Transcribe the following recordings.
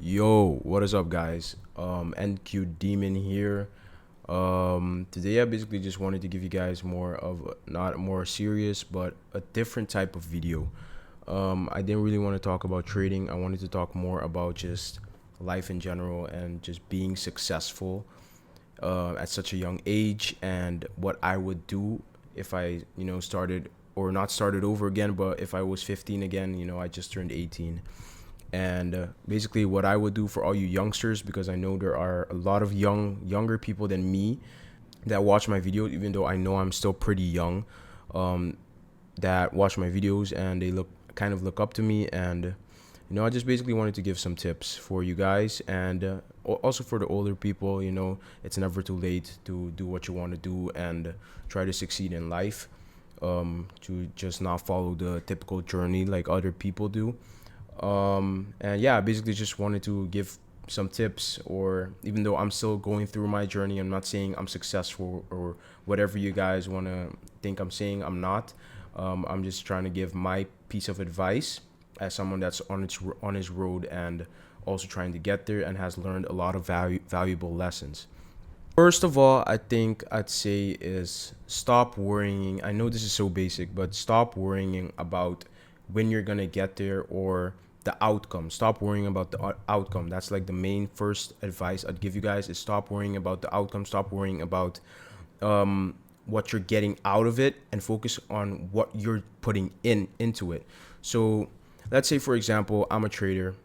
Yo, what is up, guys? NQ Demon here. Today I basically just wanted to give you guys more of not more serious, but a different type of video. I didn't really want to talk about trading. I wanted to talk more about just life in general and just being successful at such a young age and what I would do if I, started or not started over again, but if I was 15 again, I just turned 18 and basically what I would do for all you youngsters, because I know there are a lot of younger people than me that watch my videos, even though I know I'm still pretty young, um, that watch my videos and they look up to me. And I just basically wanted to give some tips for you guys, and also for the older people. It's never too late to do what you want to do and try to succeed in life, to just not follow the typical journey like other people do. And yeah, I basically just wanted to give some tips, or even though I'm still going through my journey, I'm not saying I'm successful or whatever you guys want to think I'm saying. I'm not. I'm just trying to give my piece of advice as someone that's on his road and also trying to get there and has learned a lot of valuable lessons. First of all, I think I'd say is stop worrying. I know this is so basic, but stop worrying about when you're gonna get there or the outcome. Stop worrying about the outcome. That's like the main first advice I'd give you guys, is stop worrying about the outcome. Stop worrying about what you're getting out of it, and focus on what you're putting into it. So let's say, for example, I'm a trader,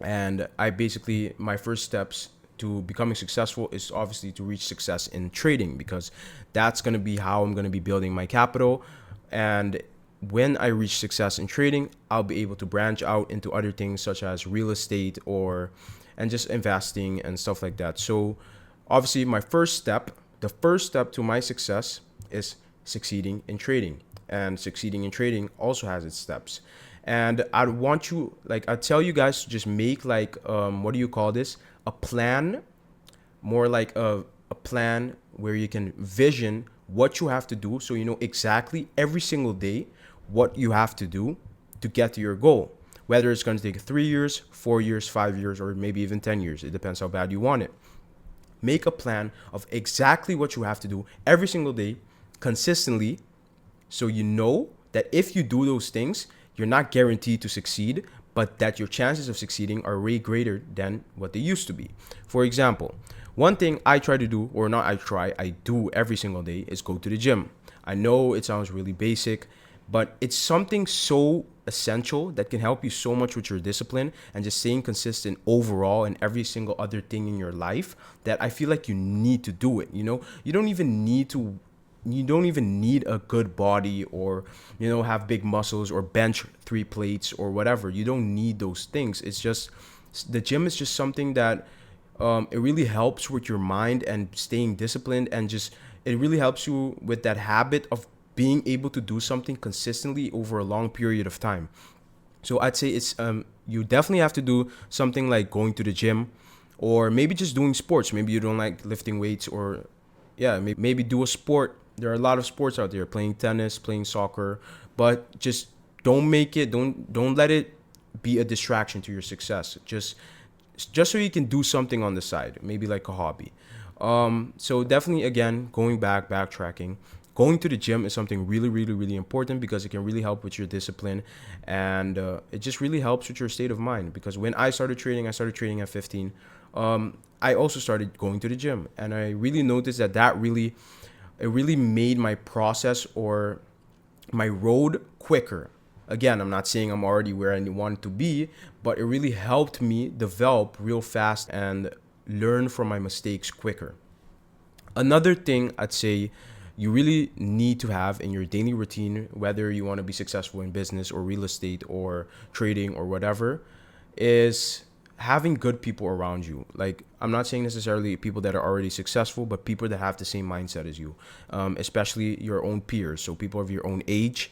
and I basically, my first steps to becoming successful is obviously to reach success in trading, because that's going to be how I'm going to be building my capital. And when I reach success in trading, I'll be able to branch out into other things such as real estate, or and just investing and stuff like that. So obviously, the first step to my success is succeeding in trading. And succeeding in trading also has its steps. And I tell you guys to just make like, what do you call this? A plan, more like a plan where you can vision what you have to do, so you know exactly every single day what you have to do to get to your goal. Whether it's going to take 3 years, 4 years, 5 years, or maybe even 10 years. It depends how bad you want it. Make a plan of exactly what you have to do every single day, consistently, so you know that if you do those things, you're not guaranteed to succeed, but that your chances of succeeding are way greater than what they used to be. For example, one thing I try to do, or not I try, I do every single day, is go to the gym. I know it sounds really basic, but it's something so essential that can help you so much with your discipline and just staying consistent overall in every single other thing in your life, that I feel like you need to do it. You don't even need to, you don't even need a good body, or have big muscles, or bench 3 plates or whatever. You don't need those things. It's just, the gym is just something that, it really helps with your mind and staying disciplined, and just it really helps you with that habit of being able to do something consistently over a long period of time. So I'd say it's, you definitely have to do something like going to the gym, or maybe just doing sports. Maybe you don't like lifting weights, or yeah, maybe do a sport. There are a lot of sports out there, playing tennis, playing soccer, but just don't let it be a distraction to your success. Just so you can do something on the side, maybe like a hobby. So definitely, again, backtracking, going to the gym is something really, really, really important, because it can really help with your discipline, and it just really helps with your state of mind. Because when I started trading at 15. I also started going to the gym, and I really noticed that it really made my process, or my road, quicker. Again, I'm not saying I'm already where I wanted to be, but it really helped me develop real fast and learn from my mistakes quicker. Another thing I'd say you really need to have in your daily routine, whether you want to be successful in business or real estate or trading or whatever, is having good people around you. Like, I'm not saying necessarily people that are already successful, but people that have the same mindset as you, especially your own peers. So people of your own age,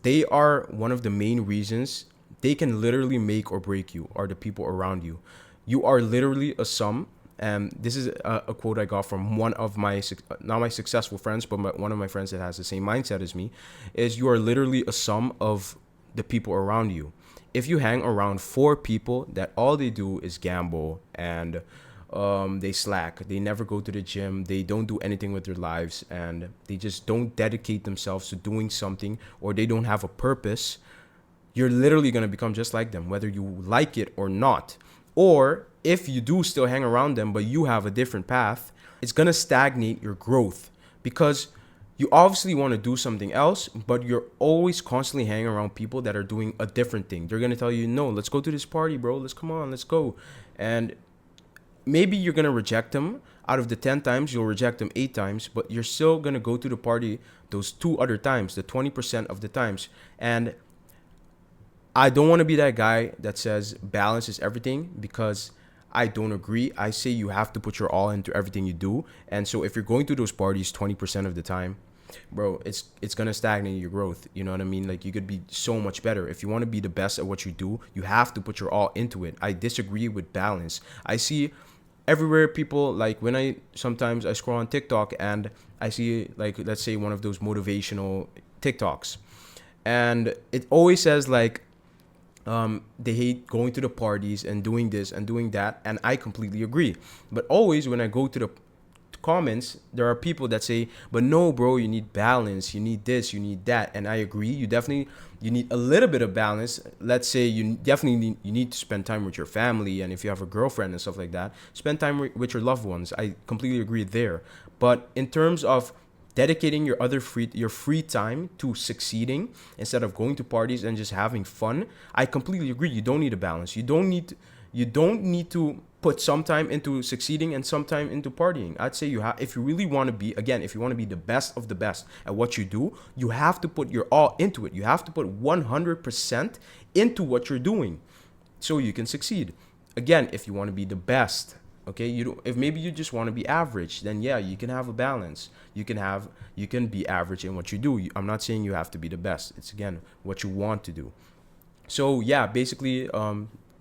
they are one of the main reasons. They can literally make or break you, are the people around you. You are literally a sum. And this is a quote I got from one of my, not my successful friends, but one of my friends that has the same mindset as me, is you are literally a sum of the people around you. if you hang around four people that all they do is gamble and they slack, they never go to the gym, they don't do anything with their lives, and they just don't dedicate themselves to doing something, or they don't have a purpose, you're literally going to become just like them, whether you like it or not. Or if you do still hang around them, but you have a different path, it's going to stagnate your growth, because you obviously want to do something else, but you're always constantly hanging around people that are doing a different thing. They're going to tell you, no, let's go to this party, bro. Come on, let's go. And maybe you're going to reject them. Out of the 10 times, you'll reject them 8 times, but you're still going to go to the party those 2 other times, the 20% of the times. And I don't want to be that guy that says balance is everything, because I don't agree. I say you have to put your all into everything you do. And so if you're going to those parties 20% of the time, bro, it's gonna stagnate your growth. You know what I mean? Like, you could be so much better. If you want to be the best at what you do, you have to put your all into it. I disagree with balance. I see everywhere people, like, when sometimes I scroll on TikTok and I see, like, let's say one of those motivational TikToks, and it always says like, they hate going to the parties and doing this and doing that, and I completely agree. But always when I go to the comments, there are people that say, but no, bro, you need balance, you need this, you need that. And I agree, you need a little bit of balance. Let's say you definitely need to spend time with your family, and if you have a girlfriend and stuff like that, spend time with your loved ones. I completely agree there. But in terms of dedicating your free time to succeeding instead of going to parties and just having fun, I completely agree. You don't need a balance. You don't need to put some time into succeeding and some time into partying. I'd say if you really want to be, again, if you want to be the best of the best at what you do, you have to put your all into it. You have to put 100% into what you're doing so you can succeed. Again, if you want to be the best, okay, if maybe you just want to be average, then yeah, you can have a balance. You can be average in what you do. I'm not saying you have to be the best. It's, again, what you want to do. So yeah, basically,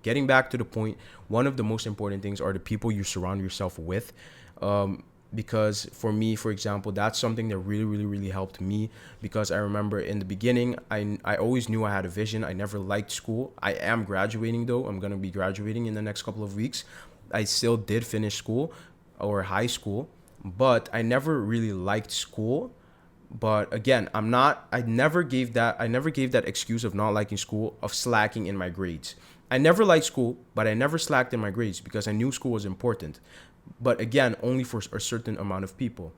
getting back to the point, one of the most important things are the people you surround yourself with. Because for me, for example, that's something that really, really, really helped me, because I remember in the beginning, I always knew I had a vision. I never liked school. I am graduating though. I'm going to be graduating in the next couple of weeks. I still did finish school or high school, but I never really liked school. But again, I never gave that excuse of not liking school, of slacking in my grades. I never liked school, but I never slacked in my grades because I knew school was important. But again, only for a certain amount of people.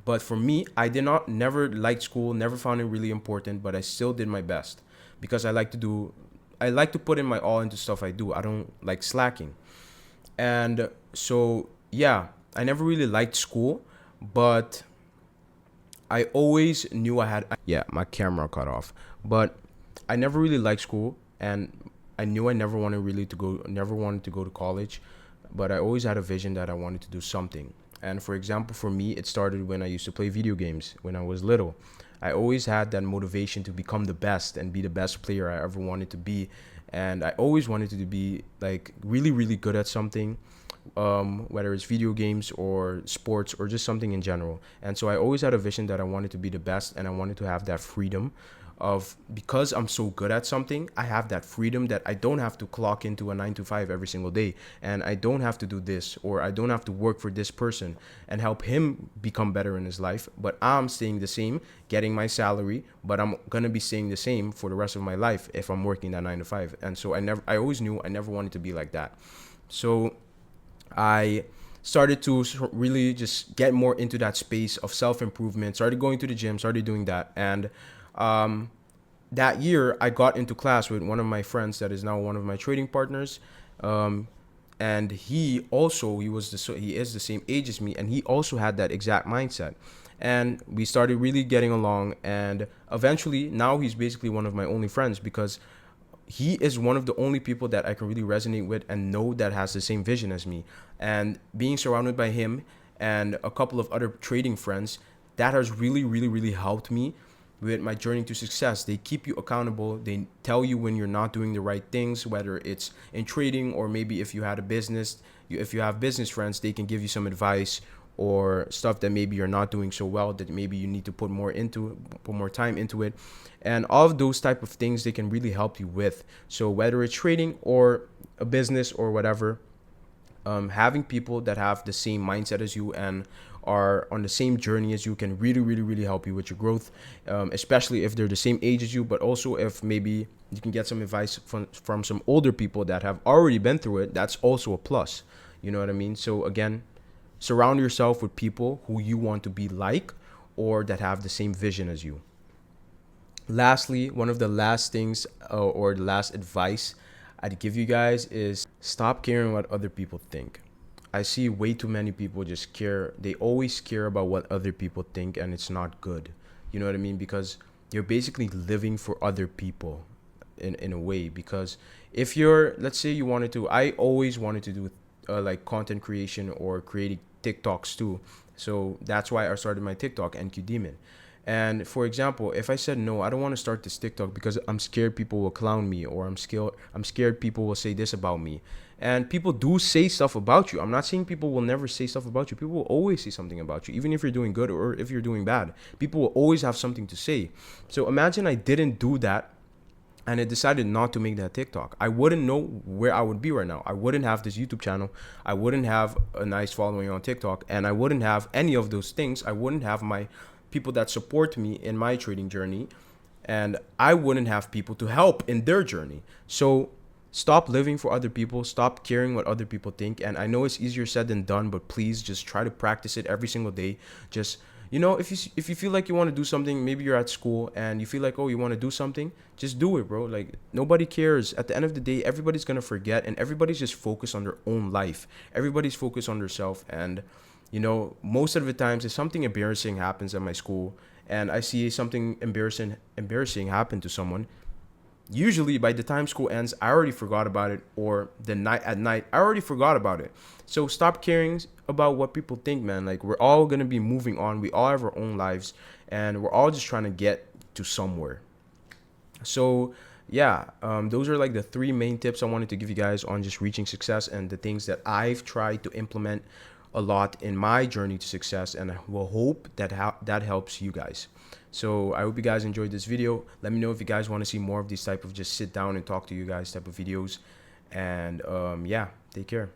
But for me, never liked school, never found it really important, but I still did my best because I like to put in my all into stuff I do. I don't like slacking. And so, yeah, I never really liked school, but I always knew yeah, my camera cut off, but I never really liked school, and I knew I never wanted to go to college, but I always had a vision that I wanted to do something. And for example, for me, it started when I used to play video games when I was little. I always had that motivation to become the best and be the best player I ever wanted to be. And I always wanted to be like really, really good at something, whether it's video games or sports or just something in general. And so I always had a vision that I wanted to be the best, and I wanted to have that freedom of, because I'm so good at something, I have that freedom that I don't have to clock into a 9 to 5 every single day, and I don't have to do this, or I don't have to work for this person and help him become better in his life, but I'm staying the same, getting my salary, but I'm gonna be staying the same for the rest of my life if I'm working that 9 to 5. And so I always knew I never wanted to be like that. So I started to really just get more into that space of self-improvement, started going to the gym, started doing that. And that year I got into class with one of my friends that is now one of my trading partners. And he is the same age as me, and he also had that exact mindset. And we started really getting along, and eventually now he's basically one of my only friends, because he is one of the only people that I can really resonate with and know that has the same vision as me. And being surrounded by him and a couple of other trading friends, that has really, really, really helped me with my journey to success. They keep you accountable. They tell you when you're not doing the right things, whether it's in trading or maybe if you have business friends, they can give you some advice, or stuff that maybe you're not doing so well, that maybe you need to put more time into it. And all of those type of things they can really help you with. So whether it's trading or a business or whatever, having people that have the same mindset as you and are on the same journey as you can really, really, really help you with your growth, especially if they're the same age as you, but also if maybe you can get some advice from some older people that have already been through it. That's also a plus. You know what I mean? So again, surround yourself with people who you want to be like or that have the same vision as you. Lastly, one of the last things or the last advice I'd give you guys is stop caring what other people think. I see way too many people just care. They always care about what other people think, and it's not good. You know what I mean? Because you're basically living for other people in a way. Because if you're, let's say you wanted to, I always wanted to do like content creation or creating TikToks too. So that's why I started my TikTok, NQ Demon. And for example, if I said no, I don't want to start this TikTok because I'm scared people will clown me, or I'm scared people will say this about me. And people do say stuff about you. I'm not saying people will never say stuff about you. People will always say something about you, even if you're doing good or if you're doing bad. People will always have something to say. So imagine I didn't do that and I decided not to make that TikTok. I wouldn't know where I would be right now. I wouldn't have this YouTube channel. I wouldn't have a nice following on TikTok, and I wouldn't have any of those things. I wouldn't have my people that support me in my trading journey, and I wouldn't have people to help in their journey. So stop living for other people, stop caring what other people think. And I know it's easier said than done, but please just try to practice it every single day. Just, if you feel like you want to do something, maybe you're at school and you feel like, oh, you want to do something, just do it, bro. Like, nobody cares. At the end of the day, everybody's gonna forget, and everybody's just focused on their own life. Everybody's focused on themselves. And most of the times, if something embarrassing happens at my school and I see something embarrassing happen to someone, usually by the time school ends, I already forgot about it, or the night at night, I already forgot about it. So stop caring about what people think, man. Like, we're all gonna be moving on. We all have our own lives, and we're all just trying to get to somewhere. So yeah, those are like the three main tips I wanted to give you guys on just reaching success, and the things that I've tried to implement a lot in my journey to success, and I will hope that that helps you guys. So I hope you guys enjoyed this video. Let me know if you guys want to see more of these type of just sit down and talk to you guys type of videos. And yeah, take care.